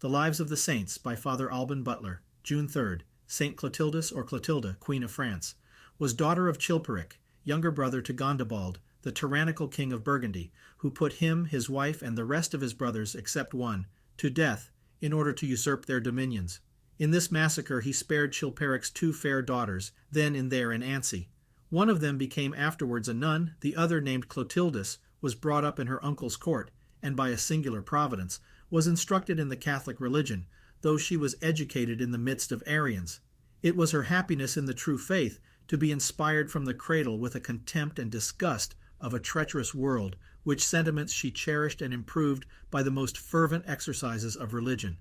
The Lives of the Saints by Father Alban Butler, June 3rd. Saint Clotildis or Clotilda, Queen of France, was daughter of Chilperic, younger brother to Gondebald, the tyrannical king of Burgundy, who put him, his wife, and the rest of his brothers, except one, to death in order to usurp their dominions. In this massacre he spared Chilperic's 2 fair daughters, then in Nancy. One of them became afterwards a nun, the other, named Clotildis, was brought up in her uncle's court, and by a singular providence, was instructed in the Catholic religion, though she was educated in the midst of Arians. It was her happiness in the true faith to be inspired from the cradle with a contempt and disgust of a treacherous world, which sentiments she cherished and improved by the most fervent exercises of religion.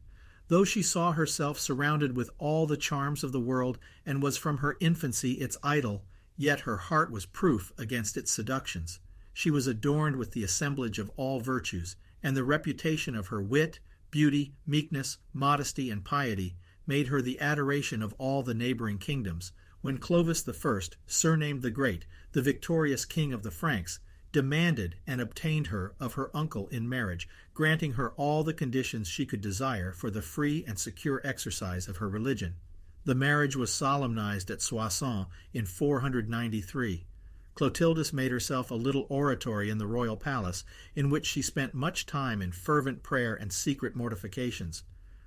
Though she saw herself surrounded with all the charms of the world, and was from her infancy its idol, yet her heart was proof against its seductions. She was adorned with the assemblage of all virtues, and the reputation of her wit, beauty, meekness, modesty, and piety made her the adoration of all the neighboring kingdoms. When Clovis I, surnamed the Great, the victorious king of the Franks, demanded and obtained her of her uncle in marriage, granting her all the conditions she could desire for the free and secure exercise of her religion. The marriage was solemnized at Soissons in 493. Clotildis made herself a little oratory in the royal palace, in which she spent much time in fervent prayer and secret mortifications.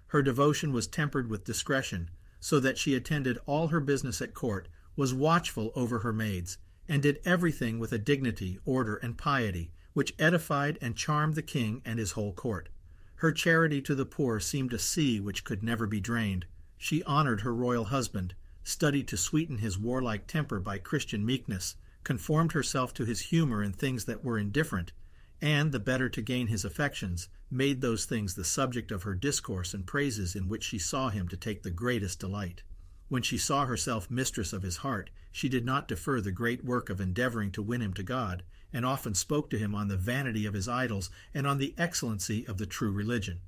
Her devotion was tempered with discretion, so that she attended all her business at court, was watchful over her maids, and did everything with a dignity, order, and piety, which edified and charmed the king and his whole court. Her charity to the poor seemed a sea which could never be drained. She honored her royal husband, studied to sweeten his warlike temper by Christian meekness, conformed herself to his humor in things that were indifferent, and, the better to gain his affections, made those things the subject of her discourse and praises in which she saw him to take the greatest delight. When she saw herself mistress of his heart, she did not defer the great work of endeavoring to win him to God, and often spoke to him on the vanity of his idols and on the excellency of the true religion.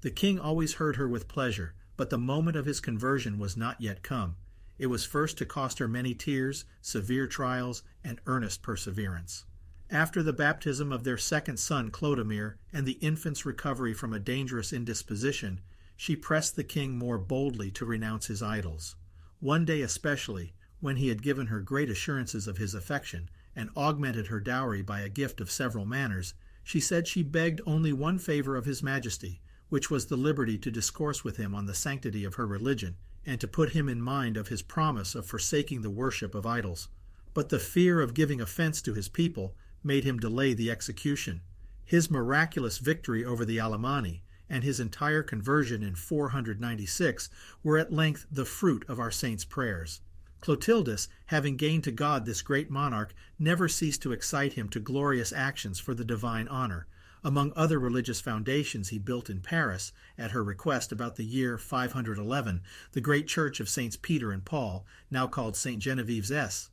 The king always heard her with pleasure, but the moment of his conversion was not yet come. It was first to cost her many tears, severe trials, and earnest perseverance. After the baptism of their second son Clodomir and the infant's recovery from a dangerous indisposition, she pressed the king more boldly to renounce his idols. One day especially, when he had given her great assurances of his affection, and augmented her dowry by a gift of several manors, she said she begged only one favor of his majesty, which was the liberty to discourse with him on the sanctity of her religion, and to put him in mind of his promise of forsaking the worship of idols. But the fear of giving offense to his people made him delay the execution. His miraculous victory over the Alemanni and his entire conversion in 496 were at length the fruit of our saint's prayers. Clotildis, having gained to God this great monarch, never ceased to excite him to glorious actions for the divine honor. Among other religious foundations he built in Paris, at her request about the year 511, the great church of Saints Peter and Paul, now called St. Genevieve's.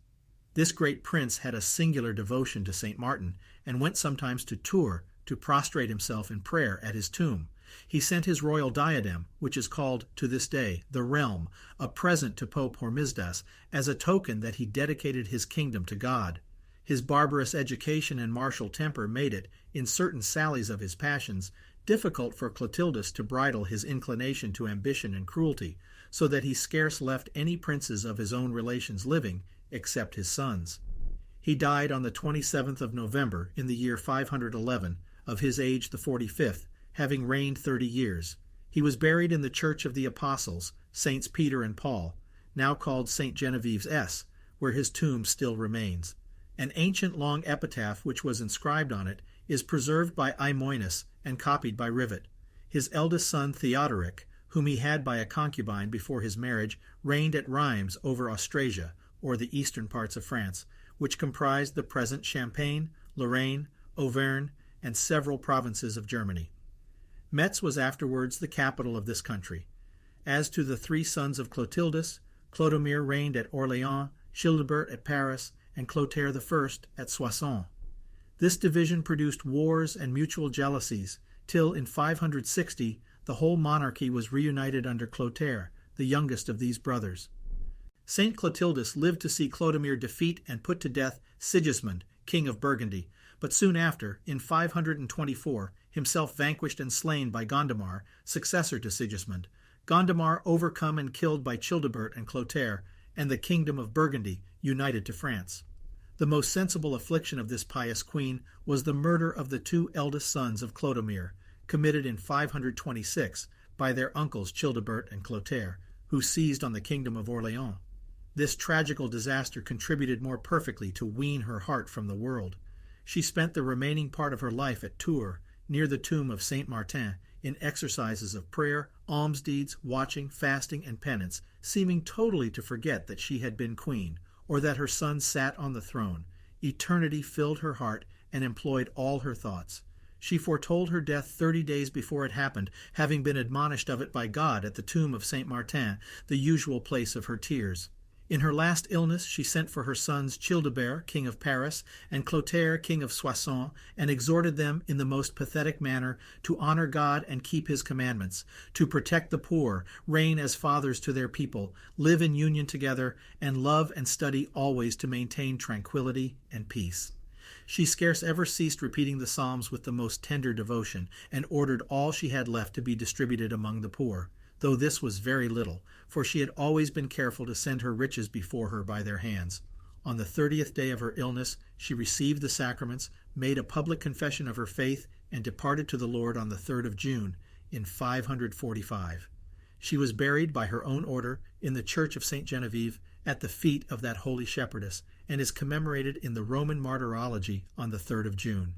This great prince had a singular devotion to St. Martin, and went sometimes to Tours to prostrate himself in prayer at his tomb. He sent his royal diadem, which is called to this day the Realm, a present to Pope Hormisdas, as a token that he dedicated his kingdom to God. His barbarous education and martial temper made it, in certain sallies of his passions, difficult for Clotildis to bridle his inclination to ambition and cruelty, so that he scarce left any princes of his own relations living, except his sons. He died on the 27th of November, in the year 511, of his age the 45th, having reigned 30 years. He was buried in the Church of the Apostles, Saints Peter and Paul, now called St. Genevieve's, where his tomb still remains. An ancient long epitaph which was inscribed on it is preserved by Aimoinus and copied by Rivet. His eldest son Theodoric, whom he had by a concubine before his marriage, reigned at Rheims over Austrasia, or the eastern parts of France, which comprised the present Champagne, Lorraine, Auvergne, and several provinces of Germany. Metz was afterwards the capital of this country. As to the 3 sons of Clotildis, Clodomir reigned at Orléans, Childebert at Paris, and Clotaire I at Soissons. This division produced wars and mutual jealousies, till in 560 the whole monarchy was reunited under Clotaire, the youngest of these brothers. Saint Clotildis lived to see Clodomir defeat and put to death Sigismund, king of Burgundy, but soon after, in 524, himself vanquished and slain by Gondomar, successor to Sigismund, Gondomar overcome and killed by Childebert and Clotaire, and the kingdom of Burgundy united to France. The most sensible affliction of this pious queen was the murder of the two eldest sons of Clodomir, committed in 526 by their uncles Childebert and Clotaire, who seized on the kingdom of Orleans. This tragical disaster contributed more perfectly to wean her heart from the world. She spent the remaining part of her life at Tours, near the tomb of Saint Martin, in exercises of prayer, alms deeds, watching, fasting, and penance, seeming totally to forget that she had been queen, or that her son sat on the throne. Eternity filled her heart and employed all her thoughts. She foretold her death 30 days before it happened, having been admonished of it by God at the tomb of Saint Martin, the usual place of her tears. In her last illness she sent for her sons Childebert, king of Paris, and Clotaire, king of Soissons, and exhorted them in the most pathetic manner to honor God and keep his commandments, to protect the poor, reign as fathers to their people, live in union together, and love and study always to maintain tranquility and peace. She scarce ever ceased repeating the Psalms with the most tender devotion, and ordered all she had left to be distributed among the poor, though this was very little, for she had always been careful to send her riches before her by their hands. On the 30th day of her illness, she received the sacraments, made a public confession of her faith, and departed to the Lord on the 3rd of June, in 545. She was buried by her own order in the church of St. Genevieve at the feet of that holy shepherdess, and is commemorated in the Roman Martyrology on the 3rd of June.